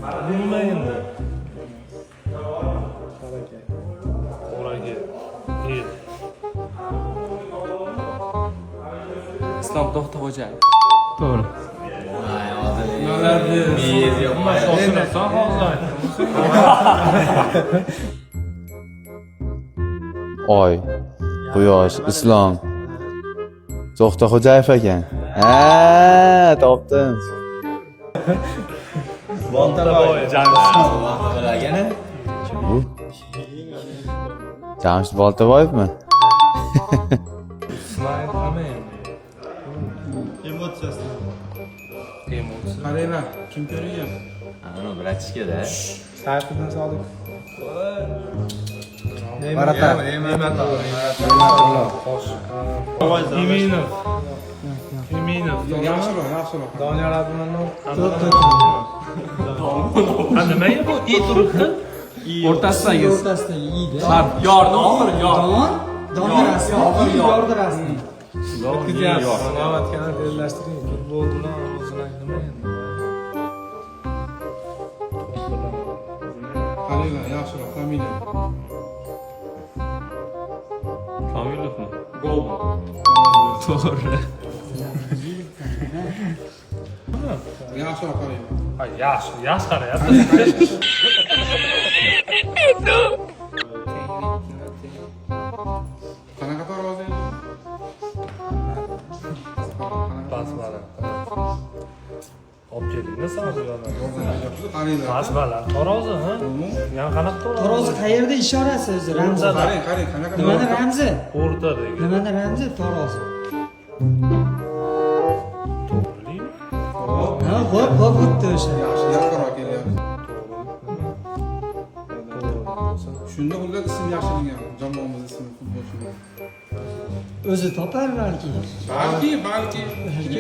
Nima endi? Qo'raga. Islom To'xtaxo'jayev. To'g'ri. Oy, quyosh, islom. To'xtaxo'jayev ekan. Ha, topdim. Boltaboy Jamshid. Kim bu? Jamshid Boltaboyevmi? Ismoil Hamid. Emotsiyasi. Emotsiya. Qaranglar, kim ko'rgan? Ana bratishka-da. Sayfiddin Sodiq. Eminov. Eminov. Yaxshiroq. Doniyor Abdumanov. Nimaga bu i turibdi? O'rtasidagi. O'rtasidagi iyda. Yordi, oxiri yor. Dondirasi. Yordirasi. Sanoat kanal birlashtiring. Futbol bilan o'zini nima endi? Qaranglar, yaxshiroq familiya. Komilovmi? To'g'ri. Yaxshiroq qaranglar. Ha, yaxshi qarayapti. Qanaqa tarozi? Pasmala. Olib keldingmi savdolarni? Qaranglar. Pasmala. Tarozi, ha? Yana qanaqa tarozi? Tarozi qayerda ishorasi o'zi ramzi? Qarang, qanaqa Nimani ramzi? O'rtadagi. Nimani ramzi? Tarozi. To'g'ri. Ha, xo'p, xuddi o'sha. Yaxshiroq kelyapti. Shunda ular ism yaxshilangan. Jamoamiz ismi futbolchilar. O'zi topar balki. Balki.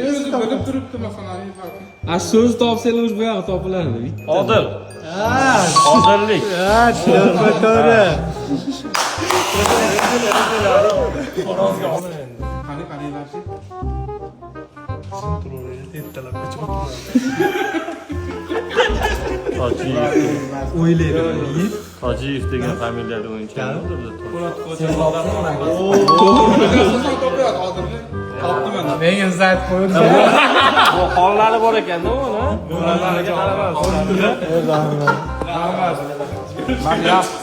O'zi bilib turibdi masalan, balki. So'z topsangiz bu yoqda topiladi. Odil. Ha, Odillik. to'g'ri. Tarozga olma endi. Qani qaranglar. Ertalab kechib Tojiyev. Tojiyev degan familiyali o'yinchi. Topdim ana. Menga zayt qo'ydi. Bu hollari bor ekanda uni. Bularga qaramas. Man yaxshi